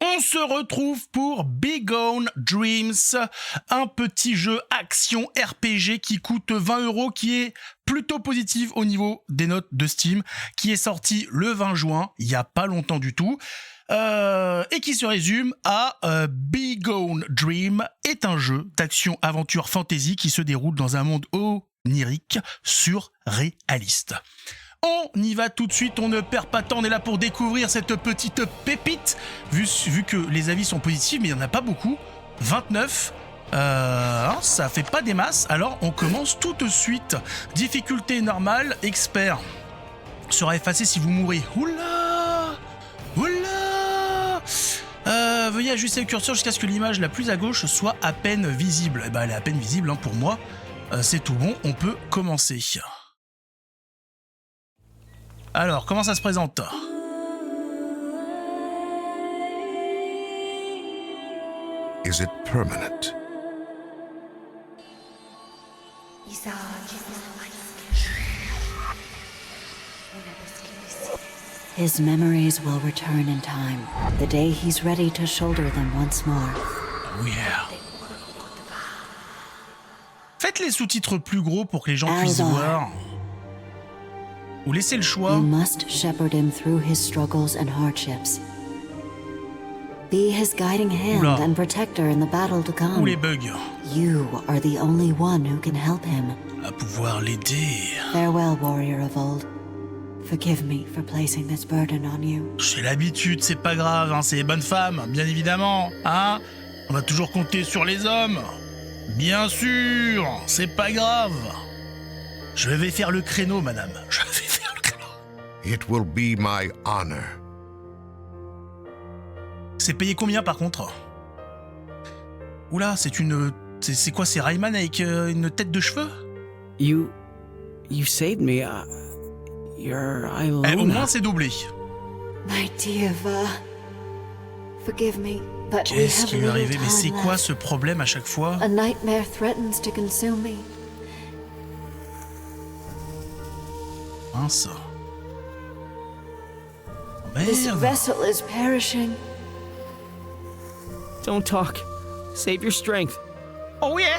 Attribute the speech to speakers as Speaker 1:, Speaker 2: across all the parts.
Speaker 1: On se retrouve pour Big Own Dreams, un petit jeu action RPG qui coûte 20 €, qui est plutôt positif au niveau des notes de Steam, qui est sorti le 20 juin, il n'y a pas longtemps du tout, et qui se résume à Big Own Dream est un jeu d'action-aventure fantasy qui se déroule dans un monde onirique surréaliste. On y va tout de suite, on ne perd pas de temps, on est là pour découvrir cette petite pépite, vu que les avis sont positifs, mais il n'y en a pas beaucoup, 29, ça fait pas des masses, alors on commence tout de suite. Difficulté normale, expert sera effacé si vous mourrez. Oula, oula. Veuillez ajuster le curseur jusqu'à ce que l'image la plus à gauche soit à peine visible. Eh ben, elle est à peine visible, pour moi, c'est tout bon, on peut commencer. Alors, comment ça se présente ?
Speaker 2: Is it permanent?
Speaker 3: His memories will return in time, the day he's ready to shoulder them once more.
Speaker 1: Oh yeah. Faites les sous-titres plus gros pour que les gens puissent voir. Ou laissez le choix.
Speaker 3: You must shepherd him through his struggles and hardships. Be his guiding hand
Speaker 1: Oula.
Speaker 3: and protector in the battle to come.
Speaker 1: Ou les bugs.
Speaker 3: You are the only one who can help him.
Speaker 1: À pouvoir l'aider.
Speaker 3: Farewell, warrior of old. Forgive me for placing this burden on you.
Speaker 1: J'ai l'habitude, c'est pas grave, c'est les bonnes femmes, bien évidemment. On va toujours compter sur les hommes. Bien sûr, c'est pas grave. Je vais faire le créneau, madame. Je vais faire le créneau.
Speaker 2: It will be my honor.
Speaker 1: C'est payé combien, par contre ? Oula, c'est une... C'est quoi, c'est Rayman avec une tête de cheveux ?
Speaker 4: You saved me. You're Ilona.
Speaker 1: Au moins, c'est doublé.
Speaker 3: My dear Va, forgive me, but we
Speaker 1: Qu'est-ce
Speaker 3: have
Speaker 1: qui lui est
Speaker 3: little
Speaker 1: arrivé ? Mais c'est
Speaker 3: time
Speaker 1: quoi
Speaker 3: left.
Speaker 1: ce problème à chaque fois ?
Speaker 3: A nightmare threatens to consume me.
Speaker 1: Mince.
Speaker 3: This
Speaker 1: Merde.
Speaker 3: vessel is perishing.
Speaker 4: Don't talk. Save your strength.
Speaker 1: Oh yeah.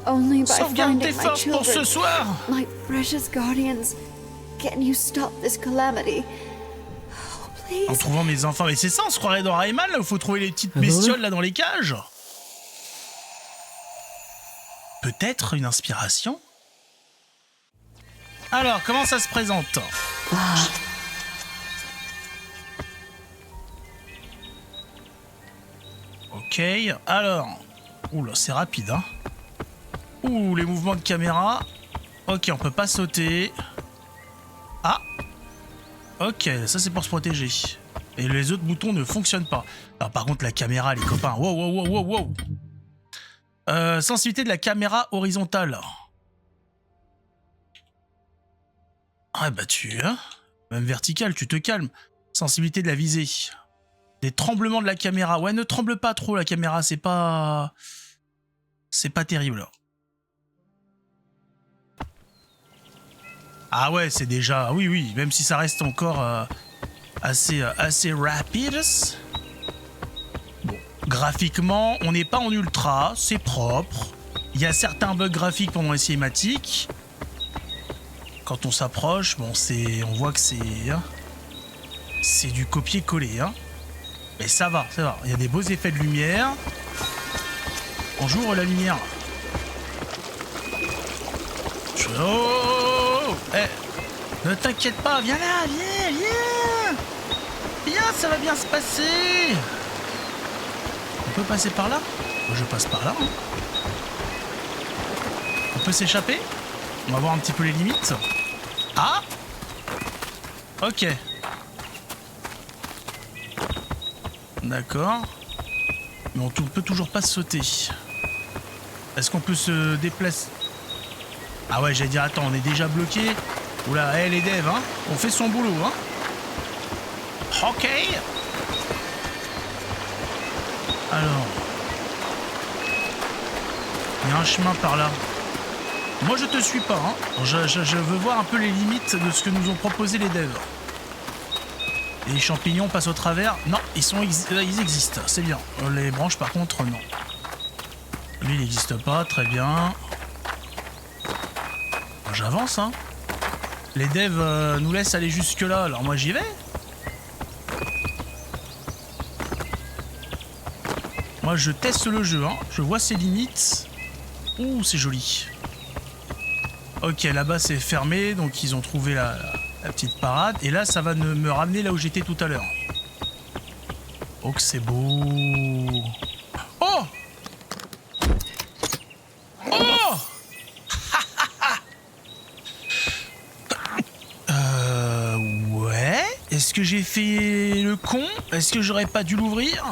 Speaker 3: Only by
Speaker 1: Sauvegarde tes
Speaker 3: finding my
Speaker 1: forces pour ce
Speaker 3: children,
Speaker 1: soir.
Speaker 3: my precious guardians, can you stop this calamity? Oh,
Speaker 1: En
Speaker 3: please.
Speaker 1: trouvant mes enfants. Mais c'est ça, on se croirait dans Rayman, là, où il faut trouver les petites bestioles, là, dans les cages. Peut-être une inspiration ? Alors, comment ça se présente ?
Speaker 3: Ah,
Speaker 1: Ok, alors... Oula, c'est rapide, Ouh, les mouvements de caméra. Ok, on peut pas sauter. Ah. Ok, ça c'est pour se protéger. Et les autres boutons ne fonctionnent pas. Alors, par contre, la caméra, les copains... Wow, wow, wow, wow, wow. Sensibilité de la caméra horizontale. Ah bah même vertical, tu te calmes. Sensibilité de la visée. Des tremblements de la caméra. Ouais, ne tremble pas trop la caméra, c'est pas terrible. Ah ouais, c'est déjà... Oui, même si ça reste encore assez rapide. Bon, graphiquement, on n'est pas en ultra, c'est propre. Il y a certains bugs graphiques pendant les cinématiques. Quand on s'approche, bon, on voit que c'est du copier-coller, Mais ça va. Il y a des beaux effets de lumière. Bonjour, la lumière. Oh, ne t'inquiète pas, viens là, viens. Viens, ça va bien se passer. On peut passer par là ? Je passe par là. On peut s'échapper ? On va voir un petit peu les limites. Ah ! Ok. D'accord. Mais on peut toujours pas sauter. Est-ce qu'on peut se déplacer ? Ah ouais, j'allais dire, attends, on est déjà bloqué. Oula, les devs, on fait son boulot, Ok. Alors. Il y a un chemin par là. Moi, je te suis pas, Je veux voir un peu les limites de ce que nous ont proposé les devs. Les champignons passent au travers. Non, ils existent, c'est bien. Les branches par contre, non. Lui, il n'existe pas, très bien. J'avance, hein. Les devs nous laissent aller jusque là, alors moi j'y vais. Moi je teste le jeu, hein. Je vois ses limites. Ouh, c'est joli. Ok, là-bas c'est fermé, donc ils ont trouvé la petite parade. Et là ça va me ramener là où j'étais tout à l'heure. Oh que c'est beau. Oh! Oh! Ouais. Est-ce que j'ai fait le con? Est-ce que j'aurais pas dû l'ouvrir?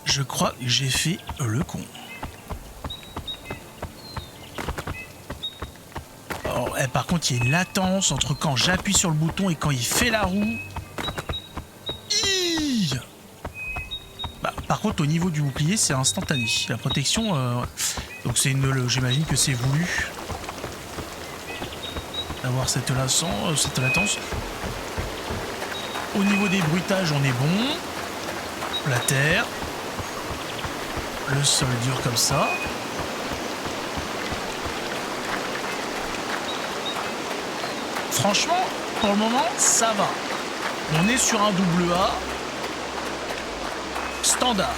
Speaker 1: Je crois que j'ai fait le con. Oh, par contre, il y a une latence entre quand j'appuie sur le bouton et quand il fait la roue. Bah, par contre, au niveau du bouclier, c'est instantané. La protection, donc c'est j'imagine que c'est voulu d'avoir cette latence. Au niveau des bruitages, on est bon. La terre. Le sol dur comme ça. Franchement, pour le moment, ça va. On est sur un double A standard.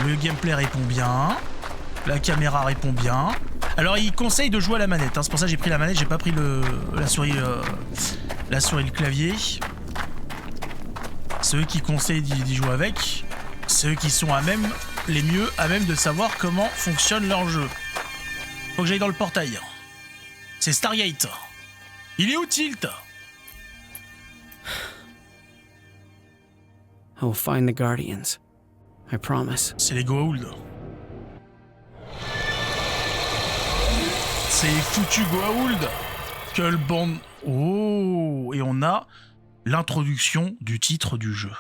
Speaker 1: Le gameplay répond bien. La caméra répond bien. Alors, il conseille de jouer à la manette. Hein. C'est pour ça que j'ai pris la manette. J'ai pas pris la souris et le clavier. Ceux qui conseillent d'y jouer avec. Ceux qui sont les mieux à même de savoir comment fonctionne leur jeu. Faut que j'aille dans le portail. C'est Stargate. Il est où Tilt?
Speaker 4: I will find the Guardians. I promise.
Speaker 1: C'est les Goa'uld. C'est les foutus Goa'uld. Quelle bande. Oh. Et on a l'introduction du titre du jeu.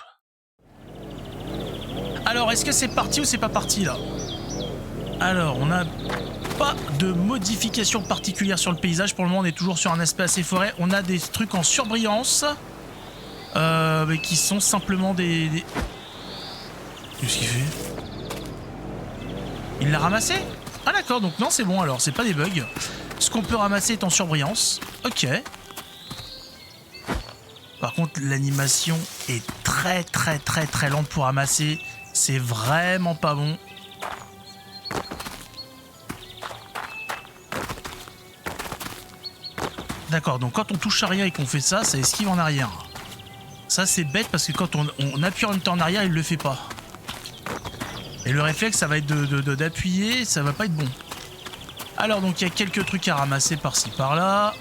Speaker 1: Alors, est-ce que c'est parti ou c'est pas parti là? Alors, on n'a pas de modification particulière sur le paysage. Pour le moment, on est toujours sur un aspect assez forêt. On a des trucs en surbrillance. Mais qui sont simplement des... Qu'est-ce qu'il fait? Il l'a ramassé? Ah d'accord, donc non, c'est bon alors, c'est pas des bugs. Ce qu'on peut ramasser est en surbrillance. Ok. Par contre, l'animation est très lente pour ramasser. C'est vraiment pas bon. D'accord, donc quand on touche à rien et qu'on fait ça, ça esquive en arrière. Ça c'est bête parce que quand on appuie en même temps en arrière, il le fait pas. Et le réflexe, ça va être d'appuyer, ça va pas être bon. Alors donc il y a quelques trucs à ramasser par-ci par-là.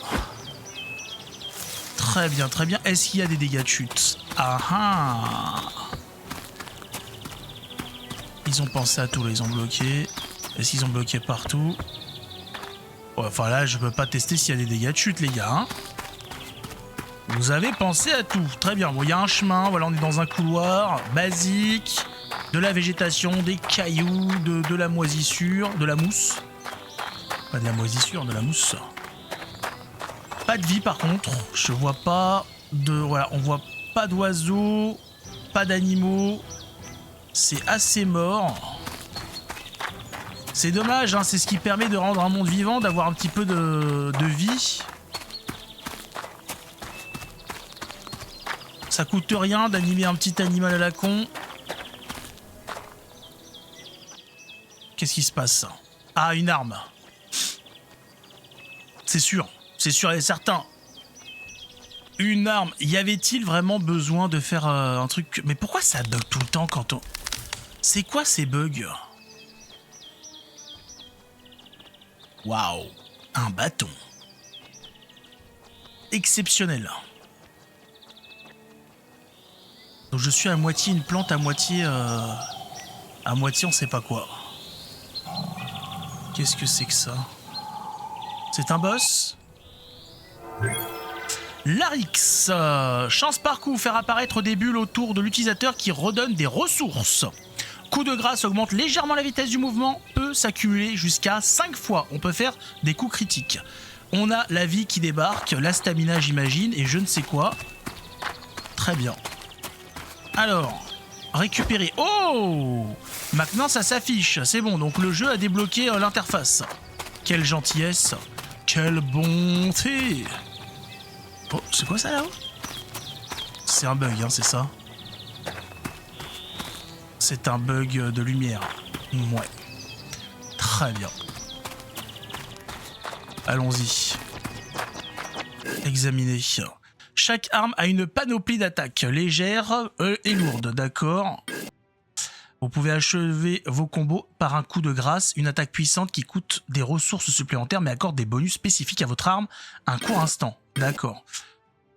Speaker 1: Très bien, très bien. Est-ce qu'il y a des dégâts de chute? Ah ah! Ils ont pensé à tout, là, ils ont bloqué. Est-ce qu'ils ont bloqué partout? Ouais, enfin là, je peux pas tester s'il y a des dégâts de chute, les gars. Hein. Vous avez pensé à tout. Très bien. Bon, il y a un chemin. Voilà, on est dans un couloir basique. De la végétation, des cailloux, de la moisissure, de la mousse. Pas de la moisissure, de la mousse. Pas de vie, par contre. Je vois pas de... Voilà, on voit pas d'oiseaux, pas d'animaux. C'est assez mort. C'est dommage, hein, c'est ce qui permet de rendre un monde vivant, d'avoir un petit peu de vie. Ça coûte rien d'animer un petit animal à la con. Qu'est-ce qui se passe? Ah, une arme. C'est sûr et certain. Une arme. Y avait-il vraiment besoin de faire un truc... Mais pourquoi ça bug tout le temps quand on... C'est quoi ces bugs? Waouh, un bâton. Exceptionnel. Donc je suis à moitié une plante, à moitié on sait pas quoi. Qu'est-ce que c'est que ça? C'est un boss? Larix, chance par coup, faire apparaître des bulles autour de l'utilisateur qui redonnent des ressources. Coup de grâce augmente légèrement la vitesse du mouvement, peut s'accumuler jusqu'à 5 fois. On peut faire des coups critiques. On a la vie qui débarque, la stamina j'imagine, et je ne sais quoi. Très bien. Alors, récupérer. Oh! Maintenant ça s'affiche, c'est bon, donc le jeu a débloqué l'interface. Quelle gentillesse, quelle bonté. Oh, c'est quoi ça là-haut? C'est un bug, hein, c'est ça? C'est un bug de lumière. Ouais. Très bien. Allons-y. Examiner. Chaque arme a une panoplie d'attaques, légère et lourde, d'accord? Vous pouvez achever vos combos par un coup de grâce, une attaque puissante qui coûte des ressources supplémentaires mais accorde des bonus spécifiques à votre arme un court instant, d'accord?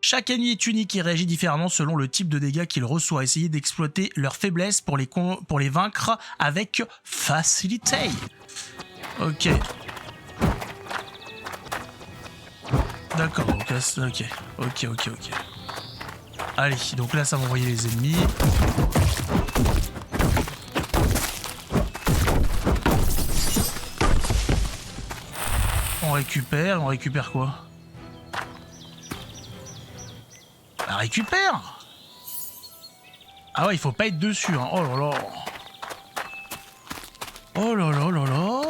Speaker 1: Chaque ennemi est unique et réagit différemment selon le type de dégâts qu'il reçoit. Essayez d'exploiter leurs faiblesses pour les vaincre avec facilité. Ok. D'accord, ok. Allez, donc là ça va envoyer les ennemis. On récupère quoi? Bah récupère! Ah ouais, il faut pas être dessus, hein. Oh là là. Oh là là là là.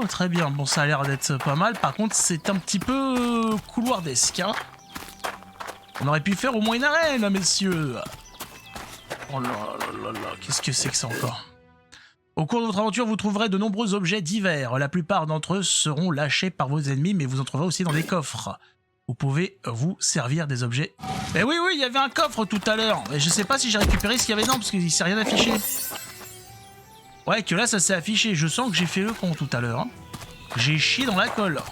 Speaker 1: Très bien, bon ça a l'air d'être pas mal. Par contre c'est un petit peu couloirdesque, hein. On aurait pu faire au moins une arène, messieurs. Oh là là là là, qu'est-ce que c'est que ça encore? Au cours de votre aventure, vous trouverez de nombreux objets divers. La plupart d'entre eux seront lâchés par vos ennemis, mais vous en trouverez aussi dans des coffres. Vous pouvez vous servir des objets. Mais oui, il y avait un coffre tout à l'heure. Mais je sais pas si j'ai récupéré ce qu'il y avait dedans, parce qu'il s'est rien affiché. Ouais, que là, ça s'est affiché. Je sens que j'ai fait le con tout à l'heure. Hein. J'ai chié dans la colle.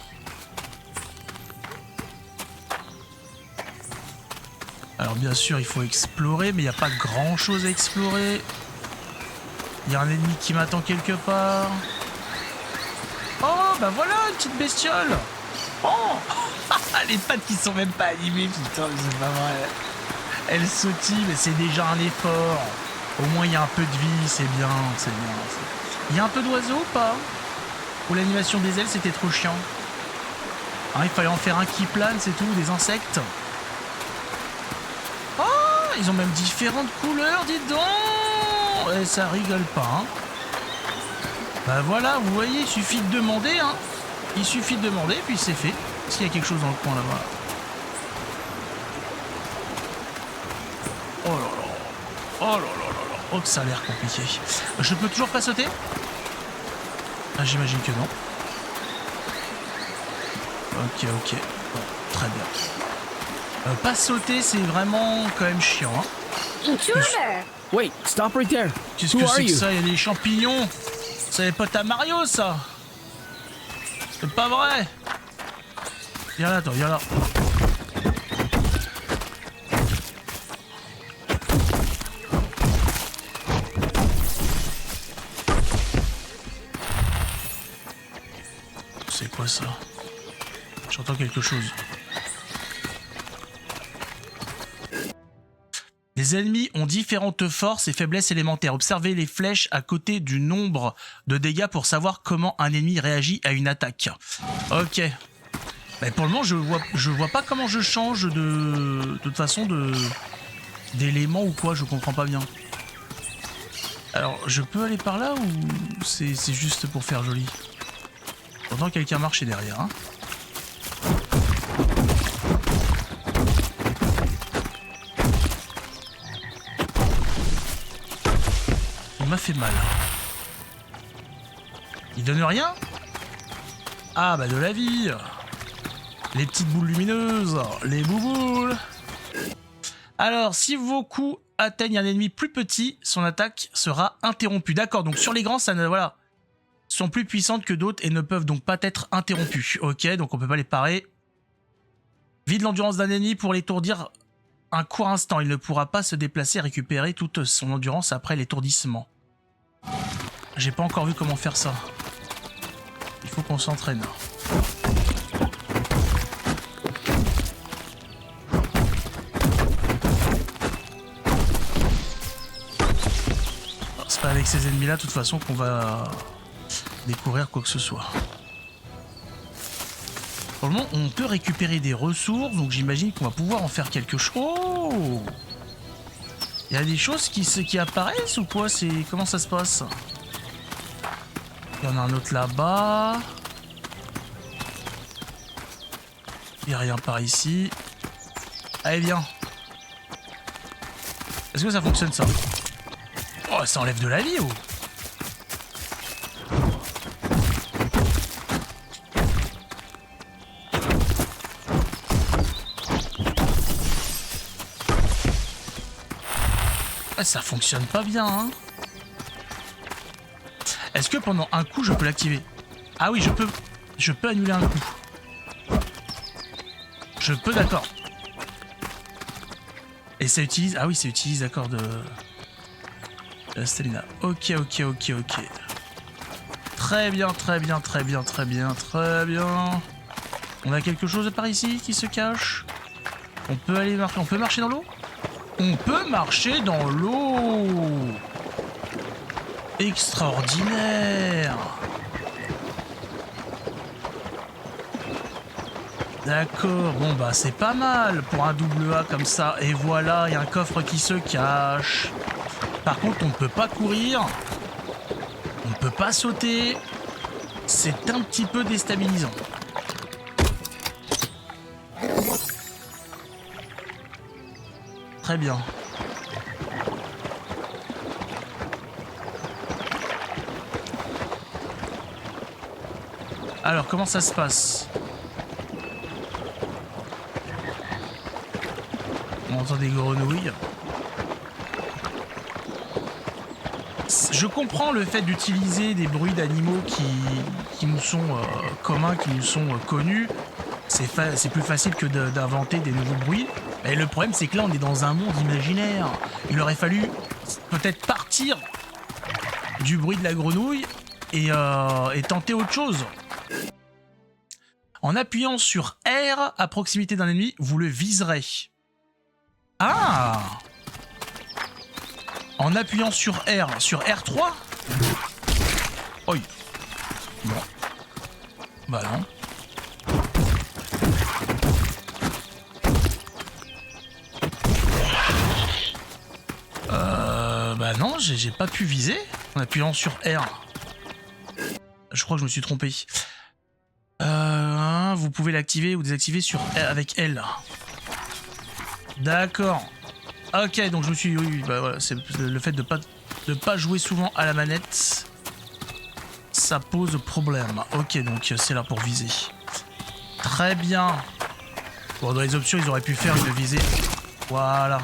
Speaker 1: Alors bien sûr, il faut explorer, mais il n'y a pas grand-chose à explorer. Il y a un ennemi qui m'attend quelque part. Oh, bah voilà, une petite bestiole. Oh, les pattes qui sont même pas animées, putain, mais c'est pas vrai. Elle sautille, mais c'est déjà un effort. Au moins, il y a un peu de vie, c'est bien, c'est bien. Il y a un peu d'oiseaux ou pas? Ou l'animation des ailes, c'était trop chiant. Hein, il fallait en faire un qui plane, c'est tout, des insectes. Oh, ils ont même différentes couleurs, dites donc. Et ça rigole pas, hein. Bah voilà, vous voyez, il suffit de demander, hein. Il suffit de demander, puis c'est fait. Est-ce qu'il y a quelque chose dans le coin là-bas? Oh là là. Oh là là là là. Oh que ça a l'air compliqué. Je peux toujours pas sauter? Ah, j'imagine que non. Ok. Bon, très bien. Pas sauter, c'est vraiment quand même chiant, hein.
Speaker 4: Wait, stop right there.
Speaker 1: Qu'est-ce
Speaker 4: Who
Speaker 1: que
Speaker 4: are
Speaker 1: c'est que
Speaker 4: you?
Speaker 1: ça? Il y a des champignons. C'est les potes à Mario, ça. C'est pas vrai. Viens là, toi, viens là. C'est quoi ça? J'entends quelque chose. Les ennemis ont différentes forces et faiblesses élémentaires. Observez les flèches à côté du nombre de dégâts pour savoir comment un ennemi réagit à une attaque. Ok. Mais pour le moment, je vois pas comment je change de toute façon d'éléments ou quoi, je comprends pas bien. Alors, je peux aller par là ou c'est juste pour faire joli? J'entends quelqu'un marcher derrière, hein. Il m'a fait mal. Il donne rien? Ah bah de la vie. Les petites boules lumineuses, les bouboules. Alors, si vos coups atteignent un ennemi plus petit, son attaque sera interrompue. D'accord, donc sur les grands, ça ne, voilà, sont plus puissantes que d'autres et ne peuvent donc pas être interrompues. Ok, donc on peut pas les parer. Vide l'endurance d'un ennemi pour l'étourdir un court instant. Il ne pourra pas se déplacer et récupérer toute son endurance après l'étourdissement. J'ai pas encore vu comment faire ça. Il faut qu'on s'entraîne. C'est pas avec ces ennemis-là, de toute façon, qu'on va découvrir quoi que ce soit. Pour le moment, on peut récupérer des ressources, donc j'imagine qu'on va pouvoir en faire quelque chose. Oh! Il y a des choses qui apparaissent ou quoi? Comment ça se passe? Il y en a un autre là-bas. Il n'y a rien par ici. Allez, viens. Est-ce que ça fonctionne, ça? Oh, ça enlève de la vie, oh! Ah, ça fonctionne pas bien, hein? Est-ce que pendant un coup, je peux l'activer? Ah oui, je peux annuler un coup. Je peux, d'accord. Et ça utilise... Ah oui, ça utilise, d'accord, de la stamina. Ok. Très bien. On a quelque chose par ici qui se cache. On peut aller marcher. On peut marcher dans l'eau? On peut marcher dans l'eau. Extraordinaire. D'accord, bon bah c'est pas mal pour un double A comme ça. Et voilà, il y a un coffre qui se cache. Par contre, on ne peut pas courir. On ne peut pas sauter. C'est un petit peu déstabilisant. Très bien. Alors, comment ça se passe? On entend des grenouilles. Je comprends le fait d'utiliser des bruits d'animaux qui nous sont communs, qui nous sont connus. C'est plus facile que d'inventer des nouveaux bruits. Et le problème, c'est que là, on est dans un monde imaginaire. Il aurait fallu peut-être partir du bruit de la grenouille et tenter autre chose. En appuyant sur R à proximité d'un ennemi, vous le viserez. Ah! En appuyant sur R, sur R3? Oi. Bon. Bah non. Bah non, j'ai pas pu viser en appuyant sur R. Je crois que je me suis trompé. Vous pouvez l'activer ou désactiver avec L. D'accord. Ok, donc je me suis... Oui, bah voilà, c'est le fait de pas jouer souvent à la manette. Ça pose problème. Ok, donc c'est là pour viser. Très bien. Bon, dans les options, ils auraient pu faire une visée. Voilà.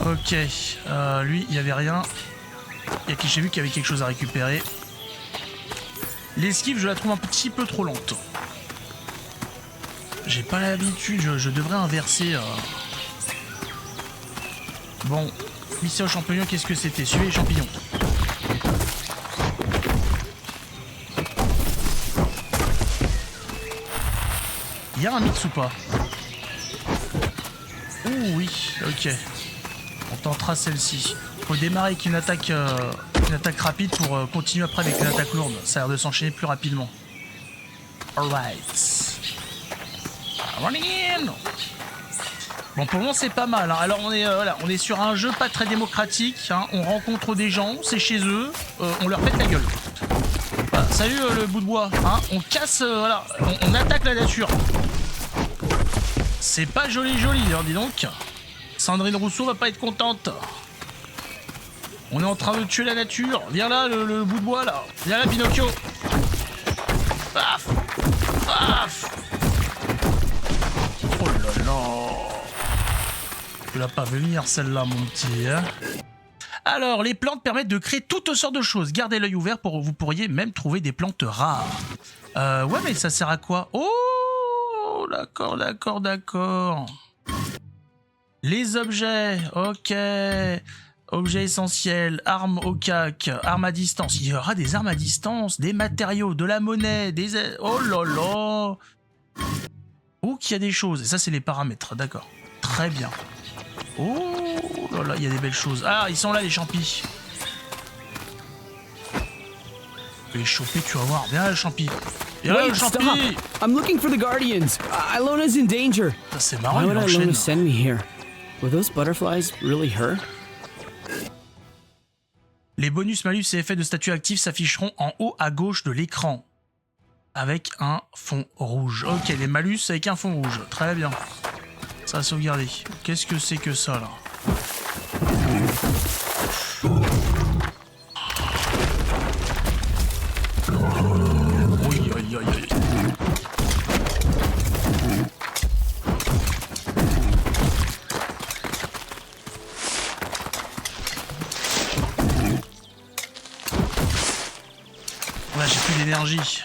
Speaker 1: Ok, lui, il n'y avait rien. J'ai vu qu'il y avait quelque chose à récupérer. L'esquive, je la trouve un petit peu trop lente. J'ai pas l'habitude, je devrais inverser. Bon, mission aux champignons, qu'est-ce que c'était? Suivez les champignons. Il y a un mix ou pas? Ouh oui, ok. On tentera celle-ci. Faut démarrer avec une attaque rapide pour continuer après avec une attaque lourde. Ça a l'air de s'enchaîner plus rapidement. Alright. Running in. Bon, pour le moment, c'est pas mal. Hein. Alors, on est sur un jeu pas très démocratique. Hein. On rencontre des gens, c'est chez eux. On leur pète la gueule. Voilà. Salut le bout de bois. Hein. On casse, voilà. On attaque la nature. C'est pas joli, hein, dis donc. Sandrine Rousseau va pas être contente. On est en train de tuer la nature. Viens là, le bout de bois, là. Viens là, Pinocchio. Paf. Paf. Oh là là. Tu l'as pas venir, celle-là, mon petit. Hein. Alors, les plantes permettent de créer toutes sortes de choses. Gardez l'œil ouvert, vous pourriez même trouver des plantes rares. Ouais, mais ça sert à quoi? Oh, d'accord, d'accord, d'accord. Les objets, ok. Objets essentiels, armes au cac, armes à distance. Il y aura des armes à distance, des matériaux, de la monnaie, des... Oh là là. Oh, qu'il y a des choses. Et ça, c'est les paramètres, d'accord. Très bien. Oh là là, il y a des belles choses. Ah, ils sont là, les champis. Je vais les choper, tu vas voir. Viens là, le champi. Viens là, le
Speaker 4: Wait, stop!
Speaker 1: champi.
Speaker 4: I'm looking for the Guardians. Ilona's in danger.
Speaker 1: Ça, c'est marrant,
Speaker 4: Why
Speaker 1: il
Speaker 4: would
Speaker 1: enchaîne.
Speaker 4: Ilona send me here? Were those butterflies really her?
Speaker 1: Les bonus, malus et effets de statut actifs s'afficheront en haut à gauche de l'écran. Avec un fond rouge. Ok, les malus avec un fond rouge. Très bien. Ça a sauvegardé. Qu'est-ce que c'est que ça, là? Oui, aïe, aïe, aïe. Là, j'ai plus d'énergie.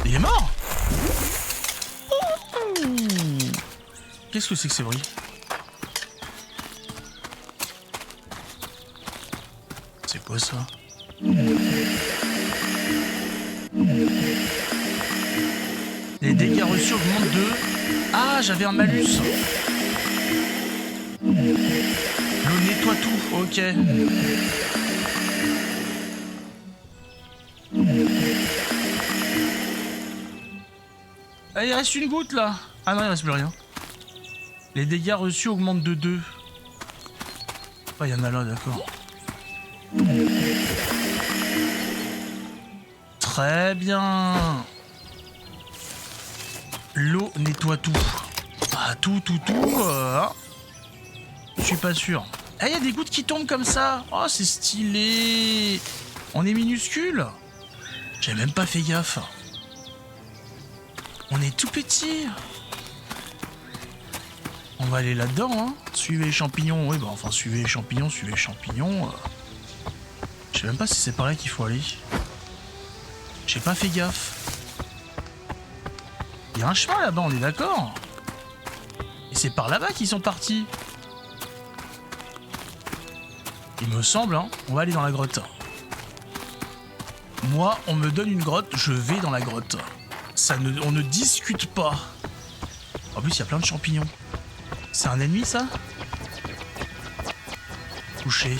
Speaker 1: Il est mort. Qu'est-ce que c'est que ces bruits? C'est quoi ça? Les dégâts reçus augmentent de... Ah, j'avais un malus. L'eau nettoie tout, ok. Ah, il reste une goutte là. Ah non, il reste plus rien. Les dégâts reçus augmentent de 2. Ah, il y en a là, d'accord. Très bien. L'eau nettoie tout. Ah, tout. Je suis pas sûr. Ah, il y a des gouttes qui tombent comme ça. Oh, c'est stylé. On est minuscule. J'ai même pas fait gaffe. On est tout petit. On va aller là-dedans, hein. Suivez les champignons. Oui, bah enfin, suivez les champignons. Je sais même pas si c'est par là qu'il faut aller. J'ai pas fait gaffe. Il y a un chemin là-bas, on est d'accord. Et c'est par là-bas qu'ils sont partis. Il me semble, hein. On va aller dans la grotte. Moi, on me donne une grotte, je vais dans la grotte. On ne discute pas. En plus, il y a plein de champignons. C'est un ennemi, ça? Touché.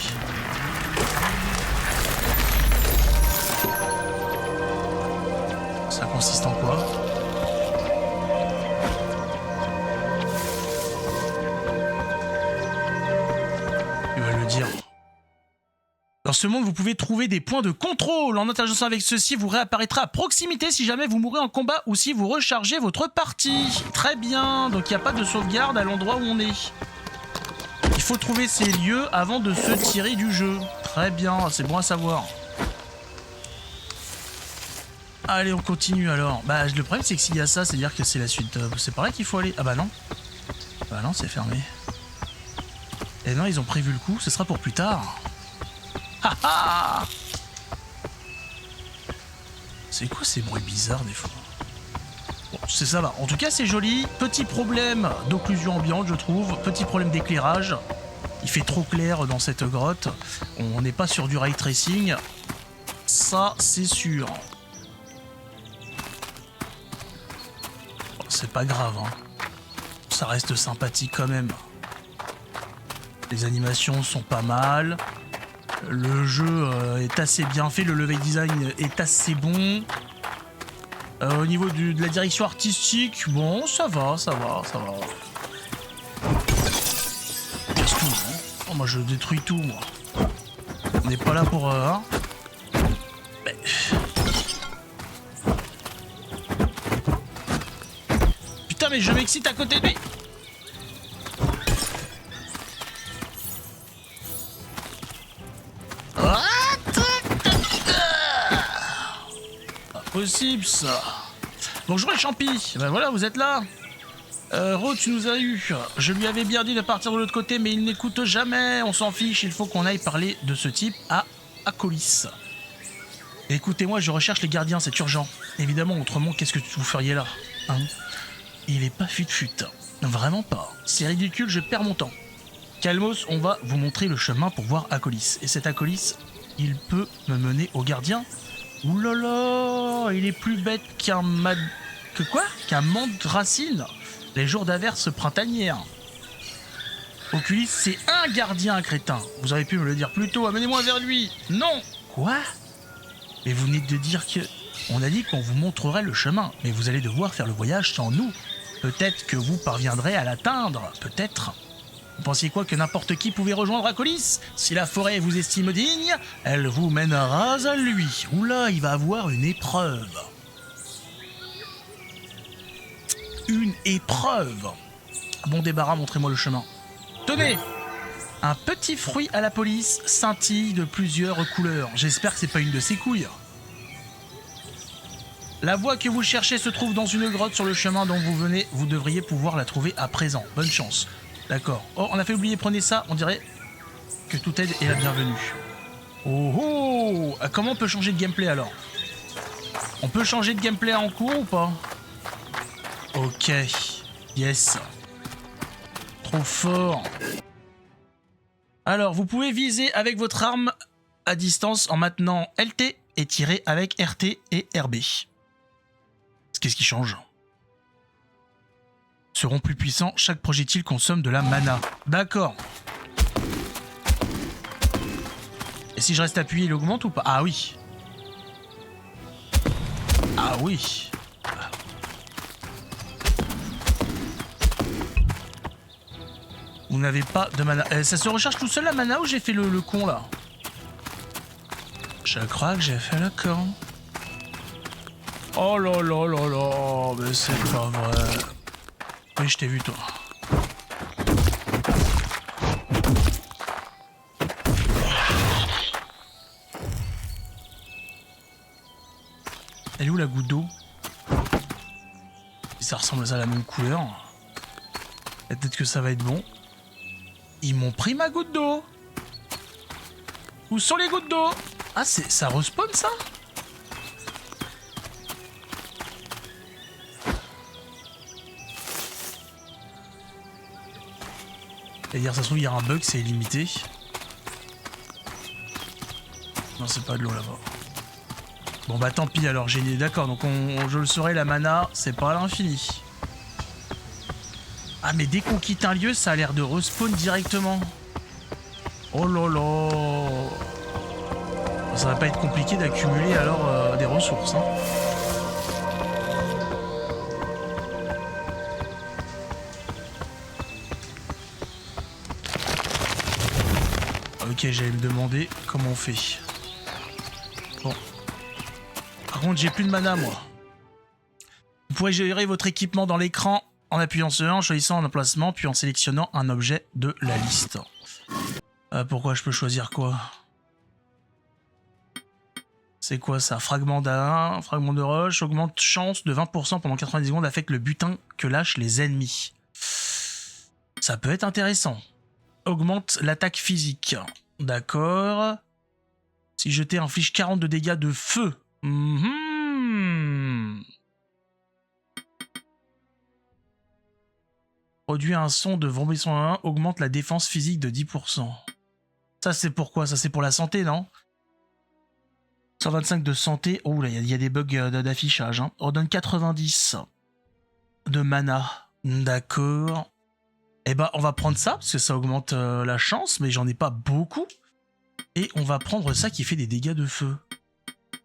Speaker 1: Ça consiste en quoi? Il va le dire. Dans ce monde, vous pouvez trouver des points de contrôle. En interagissant avec ceux-ci, vous réapparaîtra à proximité si jamais vous mourrez en combat ou si vous rechargez votre partie. Très bien, donc il n'y a pas de sauvegarde à l'endroit où on est. Il faut trouver ces lieux avant de se tirer du jeu. Très bien, c'est bon à savoir. Allez, on continue alors. Bah, le problème, c'est que s'il y a ça, c'est-à-dire que c'est la suite. C'est par là qu'il faut aller. Ah bah non. Bah non, c'est fermé. Et non, ils ont prévu le coup, ce sera pour plus tard. C'est quoi ces bruits bizarres des fois? Bon, ça va. En tout cas, c'est joli. Petit problème d'occlusion ambiante, je trouve. Petit problème d'éclairage. Il fait trop clair dans cette grotte. On n'est pas sur du ray tracing. Ça, c'est sûr. Bon, c'est pas grave, hein. Ça reste sympathique quand même. Les animations sont pas mal. Le jeu est assez bien fait, le level design est assez bon. Au niveau de la direction artistique, bon, ça va. Casse tout, hein. Oh, moi je détruis tout, moi. On n'est pas là pour... hein. Mais... Putain, mais je m'excite à côté de lui. Possible ça. Bonjour les champis. Ben voilà, vous êtes là. Ro, tu nous as eu. Je lui avais bien dit de partir de l'autre côté, mais il n'écoute jamais. On s'en fiche, il faut qu'on aille parler de ce type à Acolis. Écoutez-moi, je recherche les gardiens, c'est urgent. Évidemment, autrement, qu'est-ce que vous feriez là, hein? Il est pas fut-fut. Vraiment pas. C'est ridicule, je perds mon temps. Calmos, on va vous montrer le chemin pour voir Acolis. Et cet Acolis, il peut me mener au gardien. Ouh là là, il est plus bête qu'un qu'un mandracine. Les jours d'averse printanière. Oculis, c'est un gardien, crétin. Vous auriez pu me le dire plus tôt, amenez-moi vers lui. Non. Quoi? Et vous venez de dire que... On a dit qu'on vous montrerait le chemin, mais vous allez devoir faire le voyage sans nous. Peut-être que vous parviendrez à l'atteindre, peut-être. Vous pensiez quoi, que n'importe qui pouvait rejoindre Acolis? Si la forêt vous estime digne, elle vous mènera à lui. Oula, il va avoir une épreuve. Une épreuve. Bon débarras, montrez-moi le chemin. Tenez! Un petit fruit à la police scintille de plusieurs couleurs. J'espère que c'est pas une de ses couilles. La voie que vous cherchez se trouve dans une grotte sur le chemin dont vous venez. Vous devriez pouvoir la trouver à présent. Bonne chance. D'accord. Oh, on a fait oublier, prenez ça. On dirait que toute aide est la bienvenue. Oh oh! Comment on peut changer de gameplay alors? On peut changer de gameplay en cours ou pas? Ok. Yes. Trop fort. Alors, vous pouvez viser avec votre arme à distance en maintenant LT et tirer avec RT et RB. Qu'est-ce qui change? Seront plus puissants, chaque projectile consomme de la mana. D'accord. Et si je reste appuyé, il augmente ou pas? Ah oui. Ah oui. Vous n'avez pas de mana. Ça se recharge tout seul la mana ou j'ai fait le con là? Je crois que j'ai fait le con. Oh là là là là, mais c'est pas vrai. Oui, je t'ai vu toi. Elle est où la goutte d'eau? Ça ressemble à ça, la même couleur. Peut-être que ça va être bon. Ils m'ont pris ma goutte d'eau. Où sont les gouttes d'eau? Ah, ça respawn ça? C'est-à-dire, ça se trouve, il y a un bug, c'est illimité. Non, c'est pas de l'eau là-bas. Bon bah tant pis alors, j'ai d'accord, donc je le saurai, la mana, c'est pas à l'infini. Ah mais dès qu'on quitte un lieu, ça a l'air de respawn directement. Oh là là. Ça va pas être compliqué d'accumuler alors des ressources, hein. Ok, j'allais me demander comment on fait. Bon. Par contre, j'ai plus de mana, moi. Vous pourrez gérer votre équipement dans l'écran en appuyant sur 1, en choisissant un emplacement, puis en sélectionnant un objet de la liste. Pourquoi je peux choisir quoi? C'est quoi ça? Fragment d'un, fragment de roche, augmente chance de 20% pendant 90 secondes, affecte le butin que lâchent les ennemis. Ça peut être intéressant. Augmente l'attaque physique. D'accord. Si jeté inflige 40 de dégâts de feu. Produit un son de vomissement 1, augmente la défense physique de 10%. Ça c'est pourquoi? Ça c'est pour la santé, non? 125 de santé. Oh là, il y a des bugs d'affichage. Hein. On donne 90 de mana. D'accord. Eh ben, on va prendre ça, parce que ça augmente la chance, mais j'en ai pas beaucoup. Et on va prendre ça qui fait des dégâts de feu.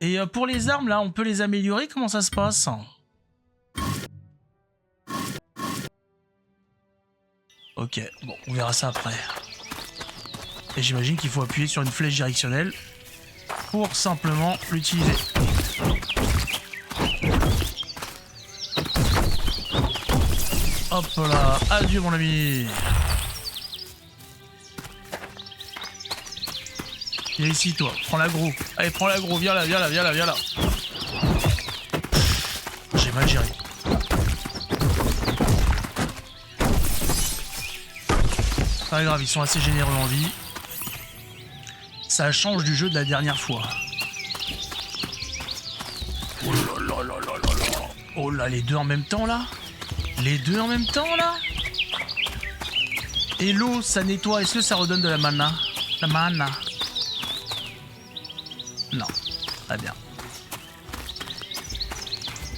Speaker 1: Et pour les armes, là, on peut les améliorer? Comment ça se passe? Ok, bon, on verra ça après. Et j'imagine qu'il faut appuyer sur une flèche directionnelle pour simplement l'utiliser. Hop là, adieu mon ami. Viens ici toi, prends l'aggro. Allez, prends l'aggro, viens là, viens là, viens là, viens là. J'ai mal géré. Pas grave, ils sont assez généreux en vie. Ça change du jeu de la dernière fois. Oh là, les deux en même temps là. Les deux en même temps là. Et l'eau, ça nettoie. Est-ce que ça redonne de la mana? La mana. Non. Très bien.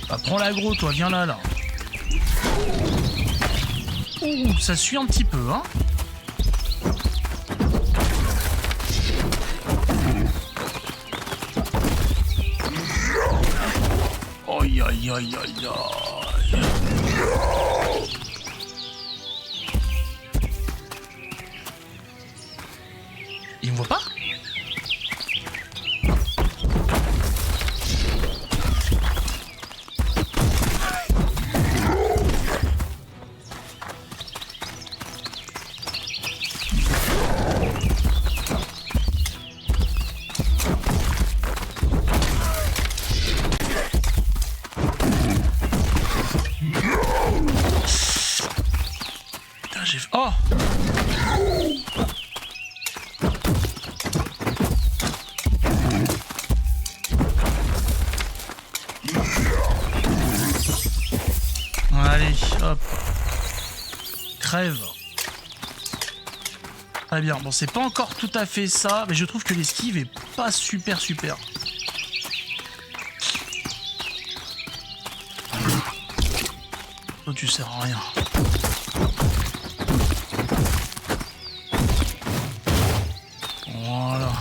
Speaker 1: Bah, prends l'aggro, toi. Viens là, là. Ouh, ça suit un petit peu, hein. Aïe, aïe, aïe, aïe, aïe. Il me voit pas? Putain, j'ai... Oh! Allez, hop. Crève. Très bien. Bon, c'est pas encore tout à fait ça, mais je trouve que l'esquive est pas super. Oh, tu sers à rien. Voilà.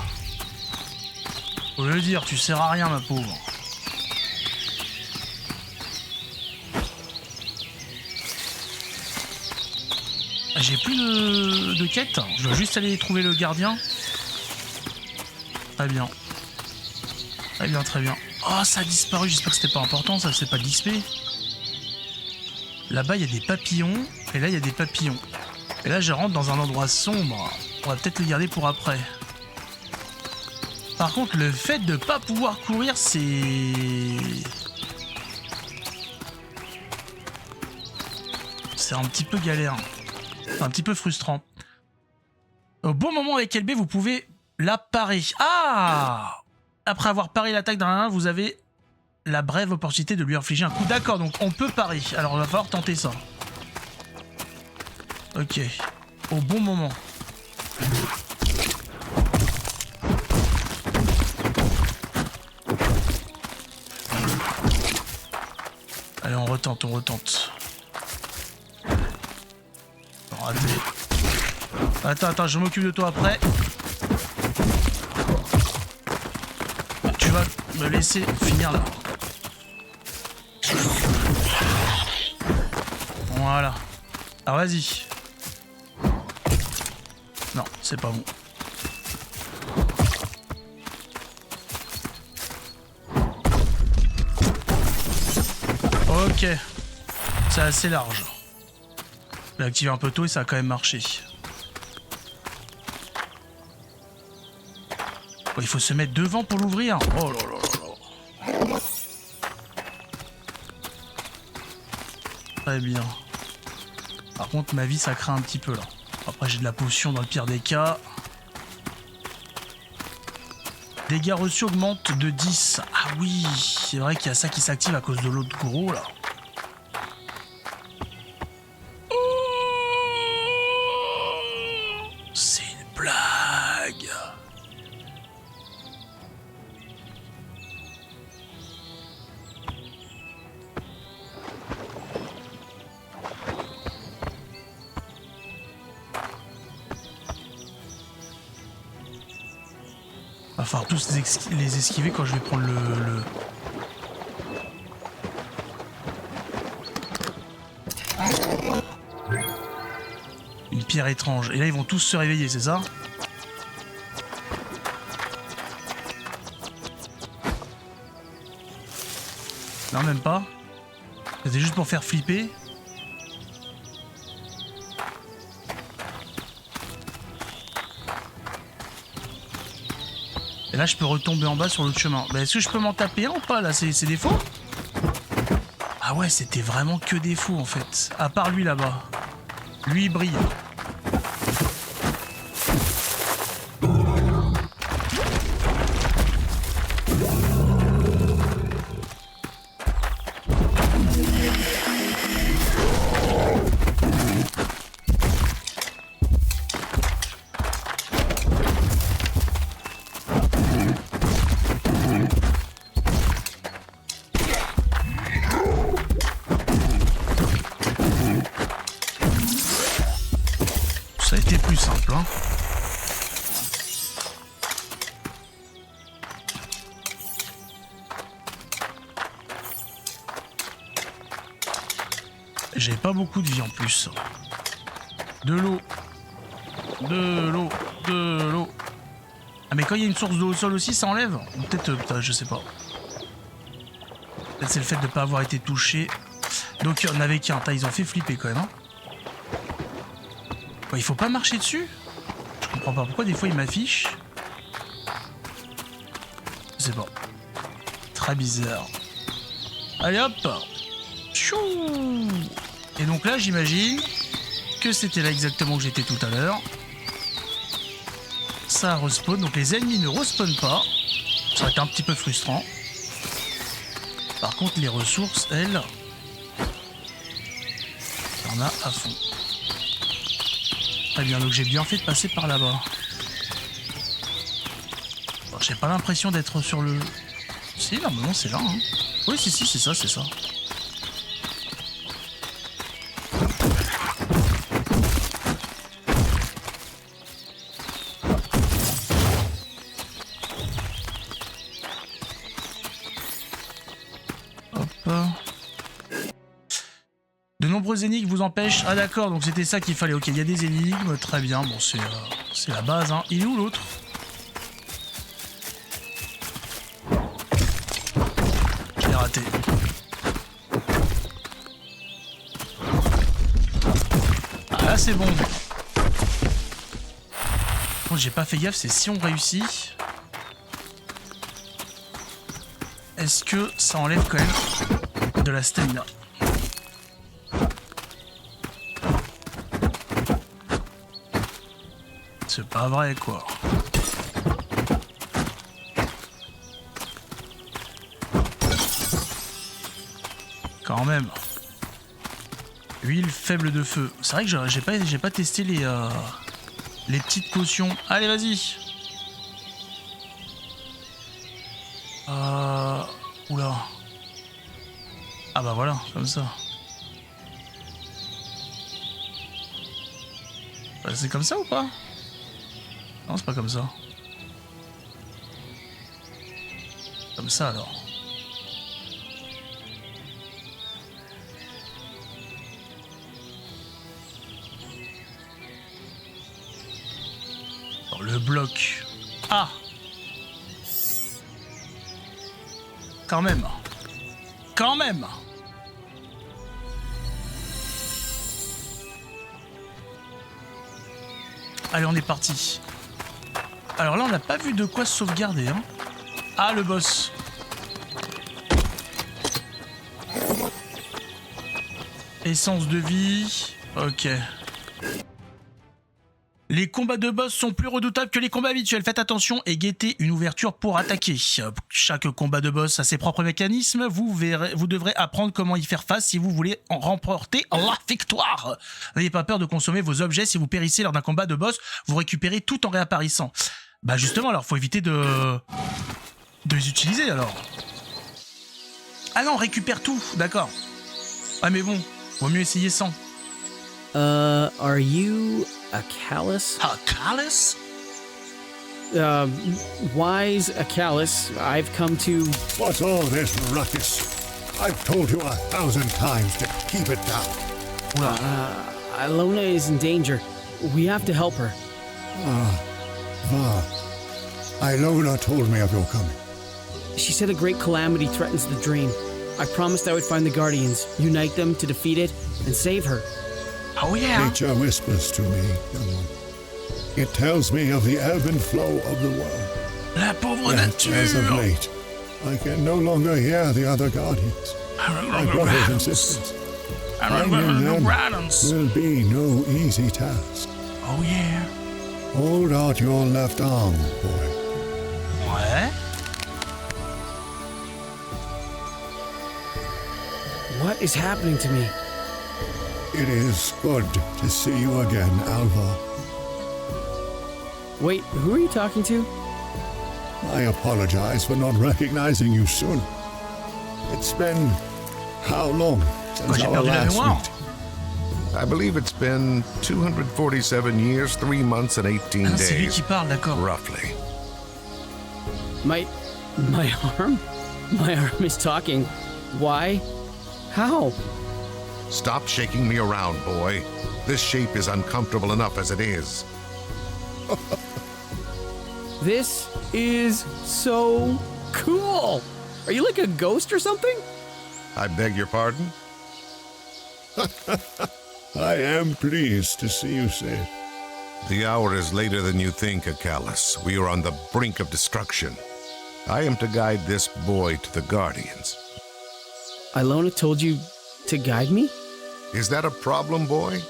Speaker 1: Faut le dire, tu sers à rien, ma pauvre. J'ai plus de quête. Je dois juste aller trouver le gardien. Très bien. Très bien. Oh, ça a disparu. J'espère que c'était pas important. Ça, c'est pas de l'XP. Là-bas, il y a des papillons. Et là, il y a des papillons. Et là, je rentre dans un endroit sombre. On va peut-être les garder pour après. Par contre, le fait de pas pouvoir courir, c'est... C'est un petit peu galère. Un petit peu frustrant. Au bon moment avec LB, vous pouvez la parer. Ah! Après avoir paré l'attaque d'un, vous avez la brève opportunité de lui infliger un coup. D'accord, donc on peut parer. Alors, il va falloir tenter ça. Ok. Au bon moment. Allez, on retente. Raté. Attends, je m'occupe de toi après. Tu vas me laisser finir là. Voilà. Alors vas-y. Non, c'est pas bon. Ok. C'est assez large. Je l'ai activé un peu tôt et ça a quand même marché. Oh, il faut se mettre devant pour l'ouvrir. Oh là là là là. Très bien. Par contre, ma vie, ça craint un petit peu là. Après, j'ai de la potion dans le pire des cas. Dégâts reçus augmentent de 10. Ah oui, c'est vrai qu'il y a ça qui s'active à cause de l'autre gros là. C'est une blague. Va falloir tous les esquiver quand je vais prendre le... Une pierre étrange. Et là, ils vont tous se réveiller, c'est ça? Non, même pas. C'était juste pour faire flipper. Et là, je peux retomber en bas sur l'autre chemin. Bah, est-ce que je peux m'en taper un ou pas, là? C'est des faux? Ah ouais, c'était vraiment que des faux, en fait. À part lui, là-bas. Lui, il brille. été plus simple, hein. J'avais pas beaucoup de vie en plus. De l'eau. De l'eau. De l'eau. Ah mais quand il y a une source d'eau au sol aussi, ça enlève? Peut-être, je sais pas. Peut-être c'est le fait de pas avoir été touché. Donc il y en avait qu'un. Ils ont fait flipper quand même. Hein. Bah, il faut pas marcher dessus? Je comprends pas pourquoi des fois il m'affiche. Je sais pas. Très bizarre. Allez hop. Chou. Et donc là j'imagine que c'était là exactement où j'étais tout à l'heure. Ça respawn, donc les ennemis ne respawnent pas. Ça aurait été un petit peu frustrant. Par contre les ressources, elles, il y en a à fond. Très bien, donc j'ai bien fait de passer par là-bas. Bon, j'ai pas l'impression d'être sur le... Si, normalement c'est là. Hein. Oui, si, c'est ça, c'est ça. De nombreuses énigmes vous empêchent. Ah d'accord, donc c'était ça qu'il fallait. Ok, il y a des énigmes, très bien. Bon, c'est la base. Hein. Il est où l'autre? Je l'ai raté. Ah là c'est bon. Bon, j'ai pas fait gaffe, c'est si on réussit. Est-ce que ça enlève quand même de la stamina? C'est pas vrai quoi. Quand même. Huile faible de feu. C'est vrai que j'ai pas testé les petites potions. Allez vas-y. Oula. Ah bah voilà, comme ça. Bah, c'est comme ça ou pas? Non, c'est pas comme ça. Comme ça alors. Alors, le bloc. Ah! Quand même. Quand même. Allez, on est parti. Alors là, on n'a pas vu de quoi se sauvegarder. Hein. Ah, le boss. Essence de vie. Ok. Les combats de boss sont plus redoutables que les combats habituels. Faites attention et guettez une ouverture pour attaquer. Chaque combat de boss a ses propres mécanismes. Vous devrez apprendre comment y faire face si vous voulez en remporter la victoire. N'ayez pas peur de consommer vos objets. Si vous périssez lors d'un combat de boss, vous récupérez tout en réapparaissant. Bah justement, alors faut éviter de les utiliser alors. Ah non, on récupère tout, d'accord. Ah mais bon, vaut mieux essayer sans.
Speaker 4: Are you a callus?
Speaker 1: A callus?
Speaker 4: Wise a callus. I've come to...
Speaker 5: What's all this ruckus? I've told you 1,000 times to keep it down.
Speaker 1: Oula.
Speaker 4: Ilona is in danger. We have to help her.
Speaker 5: Va. Ilona told me of your coming.
Speaker 4: She said a great calamity threatens the dream. I promised I would find the Guardians, unite them to defeat it, and save her.
Speaker 1: Oh yeah.
Speaker 5: Nature whispers to me, young one. It tells me of the ebb and flow of the world.
Speaker 1: La pauvre
Speaker 5: Yet, as of
Speaker 1: nature.
Speaker 5: late, I can no longer hear the other Guardians. My brothers and sisters. Finding them will be no easy task.
Speaker 1: Oh yeah.
Speaker 5: Hold out your left arm, boy.
Speaker 1: Ouais.
Speaker 4: What is happening to me?
Speaker 5: It is good to see you again, Alva.
Speaker 4: Wait, who are you talking to?
Speaker 5: I apologize for not recognizing you sooner. It's been how long
Speaker 1: Quoi,
Speaker 5: since
Speaker 1: j'ai
Speaker 5: our
Speaker 1: perdu la
Speaker 5: last
Speaker 1: mémoire?
Speaker 5: meeting?
Speaker 2: I believe it's been 247 years, 3 months, and 18
Speaker 1: Ah, c'est lui
Speaker 2: days.
Speaker 1: qui parle, d'accord.
Speaker 2: Roughly.
Speaker 4: My arm? My arm is talking. Why? How?
Speaker 2: Stop shaking me around, boy. This shape is uncomfortable enough as it is.
Speaker 4: This is so cool. Are you like a ghost or something?
Speaker 2: I beg your pardon?
Speaker 5: I am pleased to see you safe.
Speaker 2: The hour is later than you think, Acalus. We are on the brink of destruction. I am to guide this boy to the Guardians.
Speaker 4: Ilona told you to guide me?
Speaker 2: Is that a problem, boy?